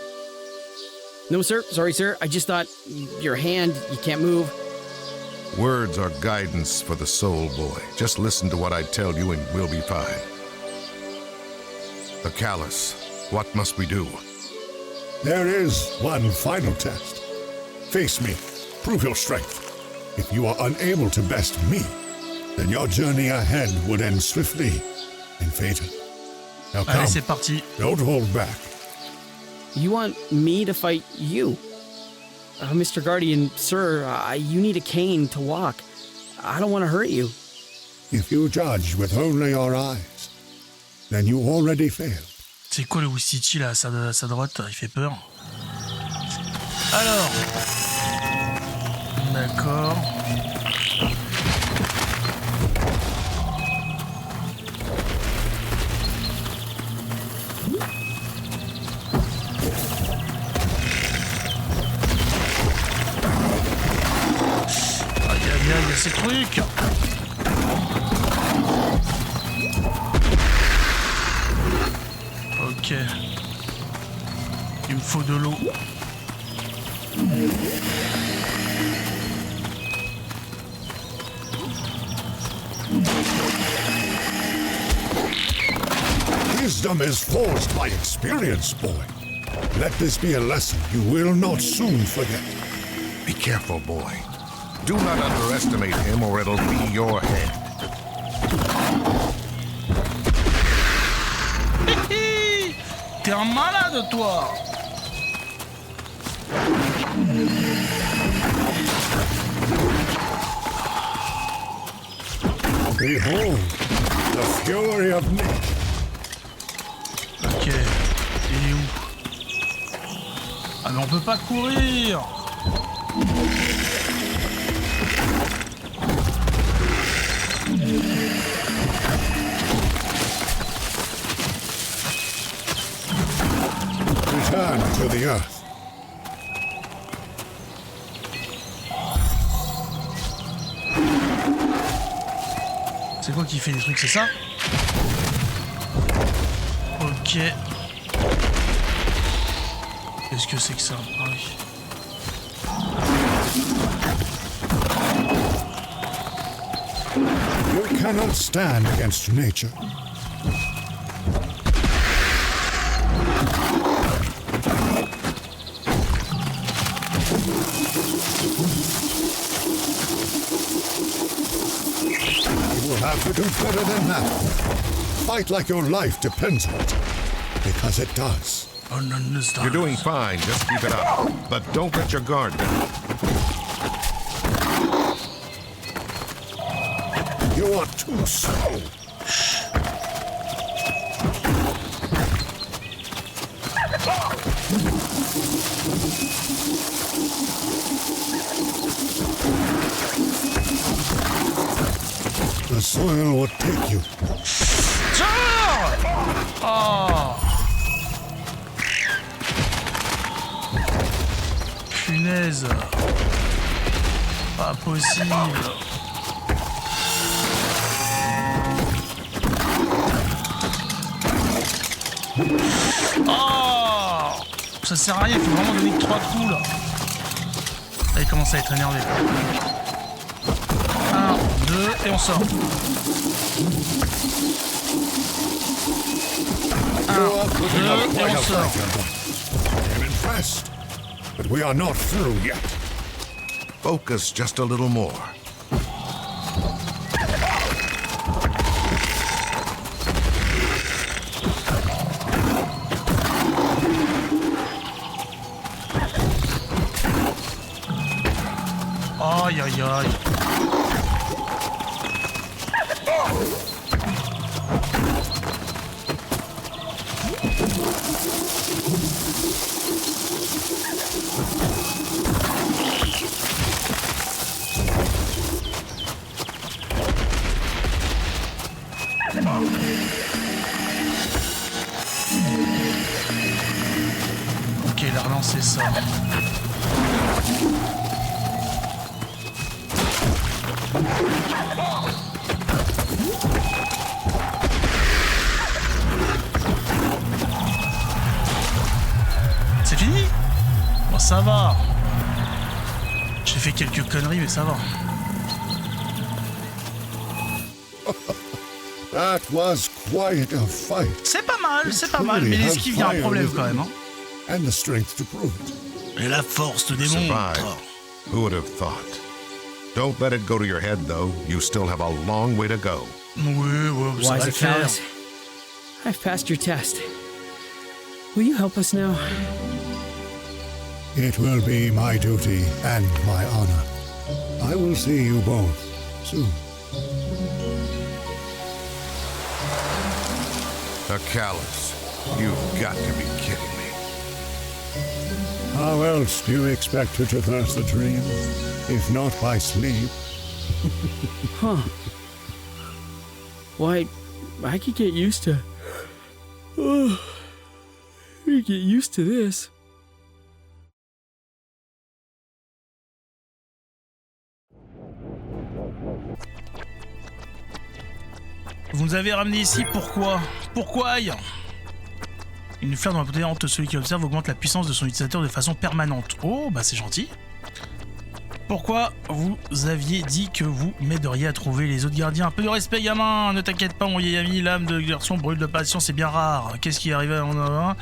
Speaker 4: No, sir. Sorry, sir. I just thought your hand, you can't move.
Speaker 2: Words are guidance for the soul, boy. Just listen to what I tell you and we'll be fine. Acalus, what must we do?
Speaker 5: There is one final test. Face me. Prove your strength. If you are unable to best me, then your journey ahead would end swiftly and fatal. Now come.
Speaker 1: Allez, c'est parti.
Speaker 5: Don't hold back.
Speaker 4: You want me to fight you? Mr. Guardian, sir, you need a cane to walk. I don't want to hurt you.
Speaker 5: If you judge with only your eyes, then you already failed.
Speaker 1: C'est quoi le Wistiti là, à sa droite? Il fait peur. Alors. D'accord. Il y a ces trucs. Ok. Il me faut de l'eau.
Speaker 5: Wisdom is forged by experience, boy. Let this be a lesson you will not soon forget.
Speaker 2: Be careful, boy. Do not underestimate him or it'll be your head.
Speaker 1: T'es un malade, toi.
Speaker 5: Behold, the fury of nature.
Speaker 1: Ok. Il est où? Ah mais on peut pas courir.
Speaker 5: Return to the earth.
Speaker 1: C'est quoi qui fait des trucs, c'est ça? Ok. Qu'est-ce que c'est que ça? Ah oui.
Speaker 5: You cannot stand against nature. You will have to do better than that. Fight like your life depends on it. Because it does.
Speaker 1: Oh non, non,
Speaker 2: You're doing fine. Just keep it up. But don't let your guard down.
Speaker 5: You are too slow. The soil will take you.
Speaker 1: Oh! Punaise! Pas possible! Oh! Ça sert à rien, il faut vraiment donner que 3 coups là! Là il commence à être énervé. 1, 2 et on sort. 1, 2 et on sort.
Speaker 5: I'm impressed, but we are not through yet.
Speaker 2: Focus just a little more.
Speaker 1: Aïe aïe aïe. Ok, il a relancé ça. C'est fini? Bon, ça va. J'ai fait quelques conneries, mais ça va.
Speaker 5: That was quite a fight.
Speaker 1: C'est pas mal, c'est pas mal, mais l'esquive, il y a un problème quand même. Hein.
Speaker 5: And the strength to prove it.
Speaker 1: Et la force te
Speaker 2: Survive.
Speaker 1: démontre.
Speaker 2: Who would have thought? Don't let it go to your head, though. You still have a long way to go.
Speaker 1: Oui, ça va
Speaker 4: Wise
Speaker 1: le faire.
Speaker 4: Callus, I've passed your test. Will you help us now?
Speaker 5: It will be my duty and my honor. I will see you both soon.
Speaker 2: Callus, you've got to be kidding me.
Speaker 5: How else do you expect to traverse the dream, if not by sleep?
Speaker 4: Why, I could get used to... I get used to this.
Speaker 1: Vous nous avez ramené ici, pourquoi? Pourquoi aïe? Une fleur dans la portée hante, celui qui observe augmente la puissance de son utilisateur de façon permanente. Oh, bah c'est gentil. Pourquoi vous aviez dit que vous m'aideriez à trouver les autres gardiens? Un peu de respect, gamin, ne t'inquiète pas, mon vieil ami, l'âme de garçon brûle de passion, c'est bien rare. Qu'est-ce qui est arrivé en un?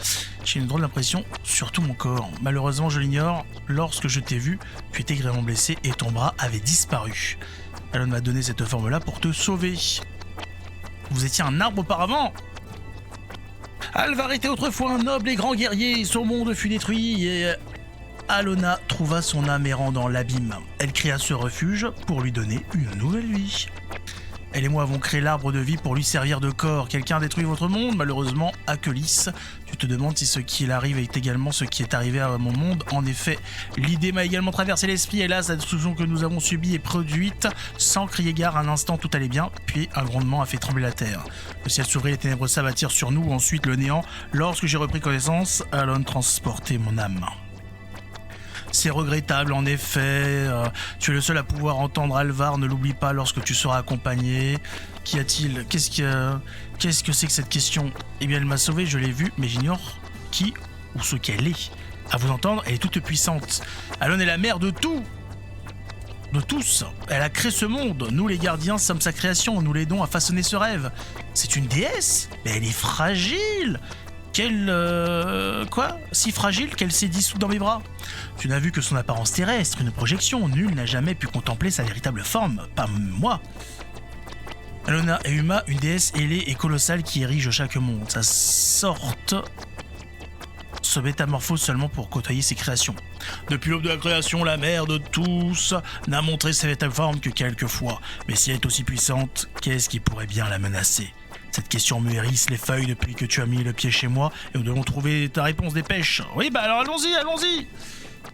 Speaker 1: J'ai une drôle d'impression sur tout mon corps. Malheureusement, je l'ignore. Lorsque je t'ai vu, tu étais grièvement blessé et ton bras avait disparu. Alon m'a donné cette forme-là pour te sauver. Vous étiez un arbre auparavant? Alvar était autrefois un noble et grand guerrier, son monde fut détruit et Alona trouva son âme errant dans l'abîme. Elle créa ce refuge pour lui donner une nouvelle vie. Elle et moi avons créé l'arbre de vie pour lui servir de corps. Quelqu'un a détruit votre monde, malheureusement, Achelis. Tu te demandes si ce qui arrive est également ce qui est arrivé à mon monde. En effet, l'idée m'a également traversé l'esprit. Hélas, la destruction que nous avons subie est produite sans crier gare. Un instant, tout allait bien, puis un grondement a fait trembler la terre. Le ciel s'ouvrit, les ténèbres s'abattirent sur nous, ensuite le néant. Lorsque j'ai repris connaissance, Alon transportait mon âme. C'est regrettable en effet, tu es le seul à pouvoir entendre Alvar, ne l'oublie pas lorsque tu seras accompagné. Qu'y a-t-il? Qu'est-ce que c'est que cette question? Eh bien elle m'a sauvé, je l'ai vue, mais j'ignore qui ou ce qu'elle est. À vous entendre, elle est toute puissante. Alon est la mère de tout, de tous. Elle a créé ce monde, nous les gardiens sommes sa création, nous l'aidons à façonner ce rêve. C'est une déesse, mais elle est fragile. Quoi? Si fragile qu'elle s'est dissoute dans mes bras. Tu n'as vu que son apparence terrestre, une projection. Nul n'a jamais pu contempler sa véritable forme, pas moi. Alona est Uma, une déesse ailée et colossale qui érige chaque monde. Sa sorte se métamorphose seulement pour côtoyer ses créations. Depuis l'aube de la création, la mère de tous n'a montré sa véritable forme que quelques fois. Mais si elle est aussi puissante, qu'est-ce qui pourrait bien la menacer? Cette question me hérisse les feuilles depuis que tu as mis le pied chez moi et nous devons trouver ta réponse, dépêche. Oui, bah alors allons-y.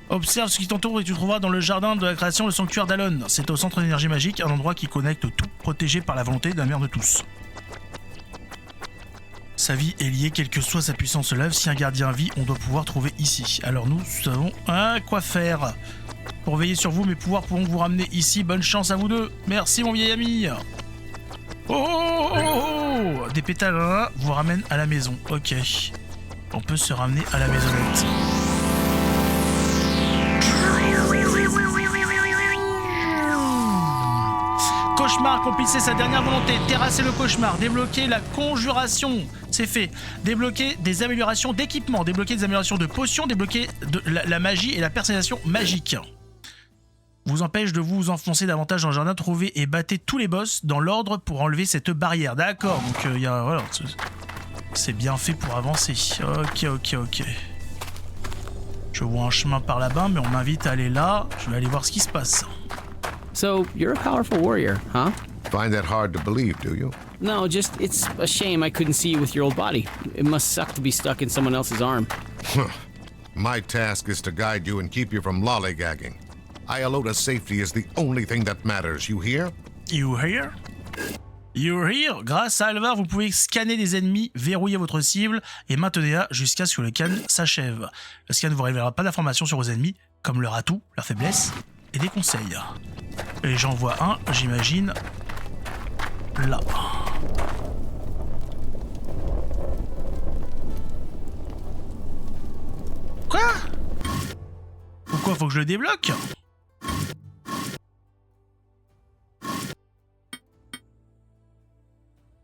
Speaker 1: Observe ce qui t'entoure et tu trouveras dans le jardin de la création le sanctuaire d'Alon. C'est au centre d'énergie magique, un endroit qui connecte tout, protégé par la volonté de la mère de tous. Sa vie est liée, quelle que soit sa puissance lève. Si un gardien vit, on doit pouvoir trouver ici. Alors nous savons quoi faire. Pour veiller sur vous, mes pouvoirs pourront vous ramener ici. Bonne chance à vous deux. Merci mon vieil ami. Oh, des pétales vous ramènent à la maison. Ok. On peut se ramener à la maisonnette. Cauchemar, accomplissez sa dernière volonté. Terrasser le cauchemar. Débloquer la conjuration. C'est fait. Débloquer des améliorations d'équipement. Débloquer des améliorations de potions. Débloquer la magie et la personnalisation magique. Vous empêche de vous enfoncer davantage dans le jardin. Trouvez et battez tous les boss dans l'ordre pour enlever cette barrière. D'accord, donc il y a... Voilà, c'est bien fait pour avancer. Ok. Je vois un chemin par là-bas, mais on m'invite à aller là. Je vais aller voir ce qui se passe.
Speaker 4: So, you're a powerful warrior, huh?
Speaker 2: Find that hard to believe, do you?
Speaker 4: No, just, it's a shame I couldn't see you with your old body. It must suck to be stuck in someone else's arm.
Speaker 2: My task is to guide you and keep you from lollygagging. Ialota's safety is the only thing that matters, you hear?
Speaker 1: You hear? You hear? Grâce à Alvar, vous pouvez scanner des ennemis, verrouiller votre cible et maintenir jusqu'à ce que le scan s'achève. Le scan ne vous révélera pas d'informations sur vos ennemis, comme leur atout, leur faiblesse et des conseils. Et j'en vois un, j'imagine, là. Quoi? Pourquoi faut que je le débloque?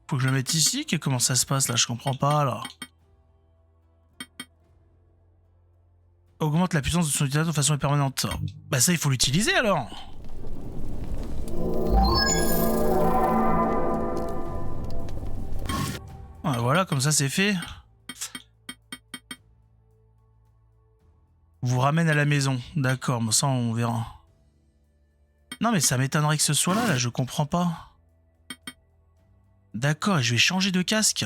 Speaker 1: Faut que je le mette ici? Comment ça se passe là? Je comprends pas là. Augmente la puissance de son utilisateur de façon permanente. Bah ça il faut l'utiliser alors. Ah, voilà, comme ça c'est fait. Vous ramène à la maison. D'accord, mais ça on verra. Non mais ça m'étonnerait que ce soit là, je comprends pas. D'accord, je vais changer de casque.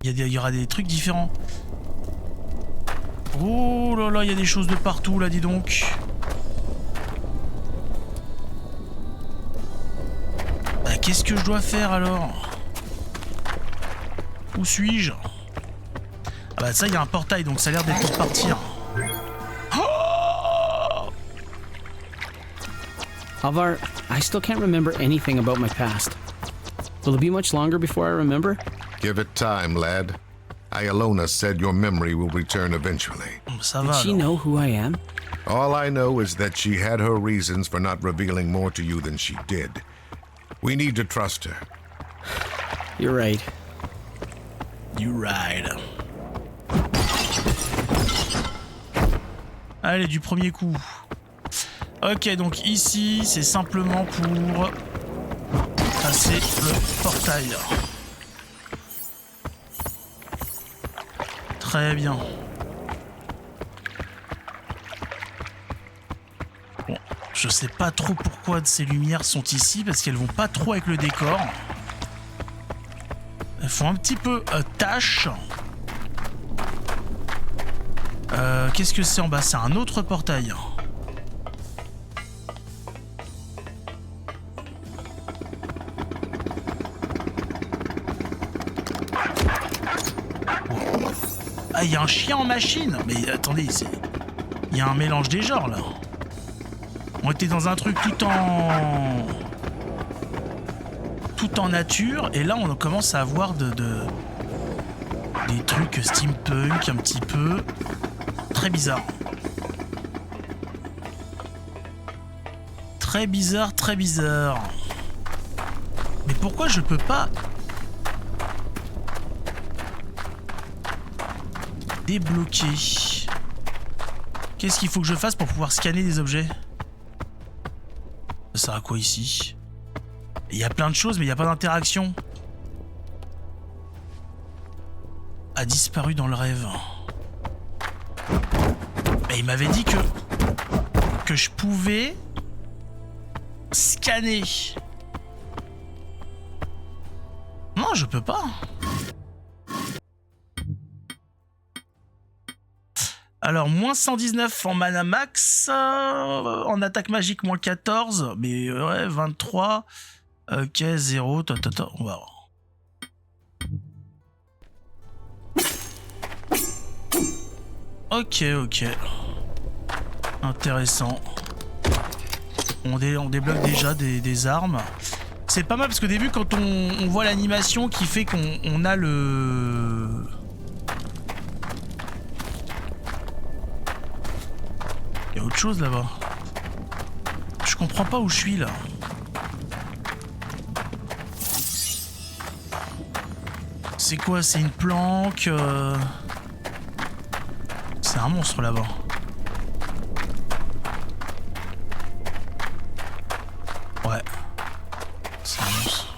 Speaker 1: Il y aura des trucs différents. Oh là là, il y a des choses de partout là, dis donc. Bah, qu'est-ce que je dois faire alors? Où suis-je? Ah bah ça, il y a un portail, donc ça a l'air d'être pour partir. Oh!
Speaker 4: Alvar, I still can't remember anything about my past. Will it be much longer before I remember?
Speaker 2: Give it time, lad. Ialona said your memory will return eventually.
Speaker 1: Ça
Speaker 4: Did
Speaker 1: va,
Speaker 4: she
Speaker 1: alors.
Speaker 4: know who I am?
Speaker 2: All I know is that she had her reasons for not revealing more to you than she did. We need to trust her.
Speaker 4: You're right.
Speaker 1: You ride. Allez, du premier coup. Ok, donc ici, c'est simplement pour passer le portail. Très bien. Bon, je sais pas trop pourquoi ces lumières sont ici, parce qu'elles vont pas trop avec le décor. Elles font un petit peu tâche. Qu'est-ce que c'est en bas? C'est un autre portail. Ah, il y a un chien en machine. Mais attendez, il y a un mélange des genres là. On était dans un truc tout en nature, et là on commence à avoir des trucs steampunk un petit peu. Très bizarre. Très bizarre, très bizarre. Mais pourquoi je peux pas débloquer? Qu'est-ce qu'il faut que je fasse pour pouvoir scanner des objets? Ça sert à quoi ici? Il y a plein de choses, mais il n'y a pas d'interaction. A disparu dans le rêve. Mais il m'avait dit que je pouvais scanner. Non, je peux pas. Alors, moins 119 en mana max, en attaque magique, moins 14, mais ouais, 23. Ok, 0, on va voir. Ok. Intéressant. On débloque déjà des armes. C'est pas mal parce qu'au début, quand on voit l'animation qui fait qu'on a le... Il y a autre chose là-bas. Je comprends pas où je suis là. C'est quoi? C'est une planque C'est un monstre là-bas. Ouais. C'est un monstre.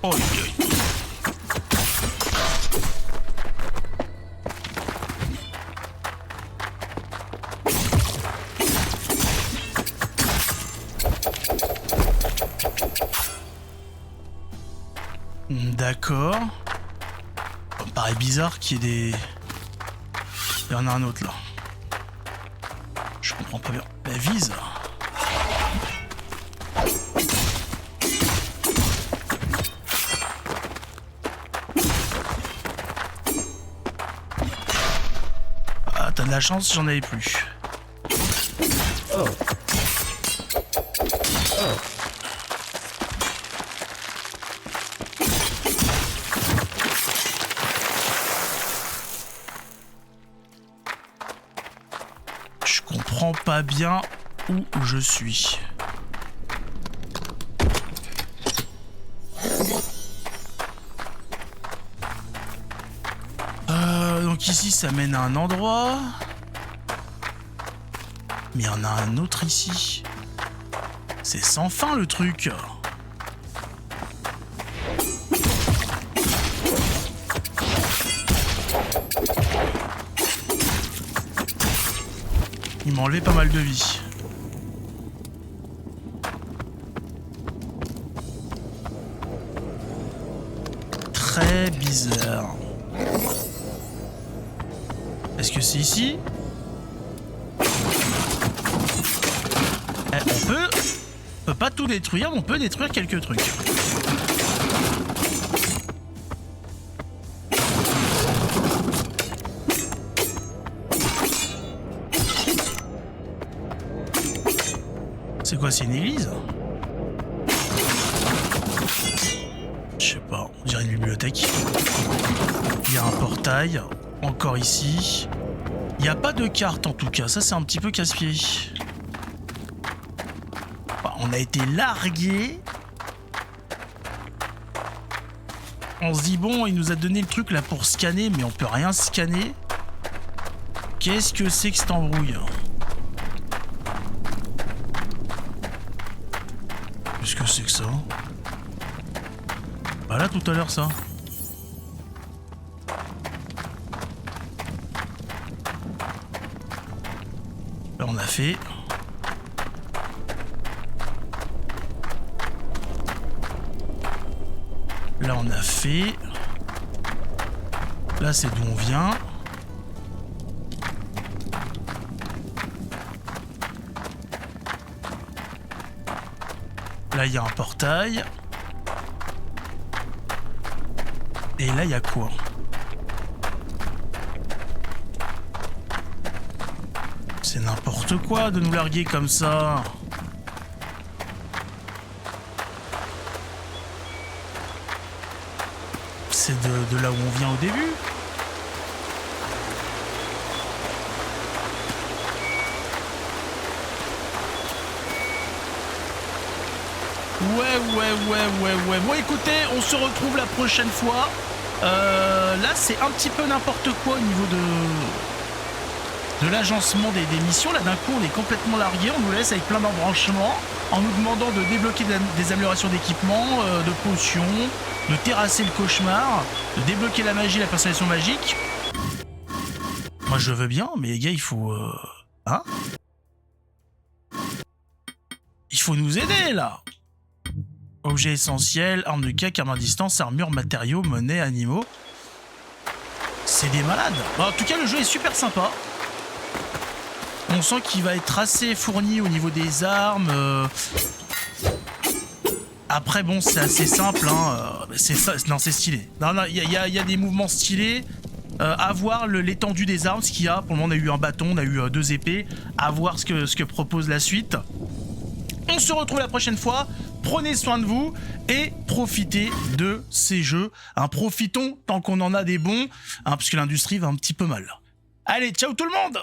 Speaker 1: Oh, paraît bizarre qu'il y ait des... Il y en a un autre là. Je comprends pas bien. Bah, vise. Ah, t'as de la chance, j'en avais plus. Je comprends pas bien où je suis. Donc ici ça mène à un endroit. Mais il y en a un autre ici. C'est sans fin le truc. Il m'a enlevé pas mal de vie. Très bizarre. Est-ce que c'est ici? On peut pas tout détruire, mais on peut détruire quelques trucs. C'est quoi, c'est une église? Je sais pas, on dirait une bibliothèque. Il y a un portail, encore ici. Il n'y a pas de carte en tout cas, ça c'est un petit peu casse-pied. On a été largué. On se dit bon, il nous a donné le truc là pour scanner, mais on peut rien scanner. Qu'est-ce que c'est que cette embrouille? Qu'est-ce que c'est que ça? Bah là tout à l'heure ça. Là on a fait. Là on a fait. Là c'est d'où on vient. Là il y a un portail. Et là il y a quoi? C'est n'importe quoi de nous larguer comme ça. C'est de là où on vient au début. Ouais. Bon écoutez, on se retrouve la prochaine fois. Là c'est un petit peu n'importe quoi au niveau de l'agencement des missions. Là d'un coup on est complètement largué, on nous laisse avec plein d'embranchements en nous demandant de débloquer des améliorations d'équipement, de potions, de terrasser le cauchemar, de débloquer la magie, la personnalisation magique. Moi je veux bien, mais les gars il faut... Hein? Il faut nous aider là. Objets essentiels, armes de cac, armes à distance, armure, matériaux, monnaie, animaux. C'est des malades. Bon, en tout cas le jeu est super sympa. On sent qu'il va être assez fourni au niveau des armes. Après bon c'est assez simple hein. C'est stylé. Non il y a des mouvements stylés. À voir l'étendue des armes, ce qu'il y a. Pour le moment on a eu un bâton, on a eu 2 épées. À voir ce que propose la suite. On se retrouve la prochaine fois. Prenez soin de vous et profitez de ces jeux. Hein, profitons tant qu'on en a des bons, hein, parce que l'industrie va un petit peu mal. Allez, ciao tout le monde!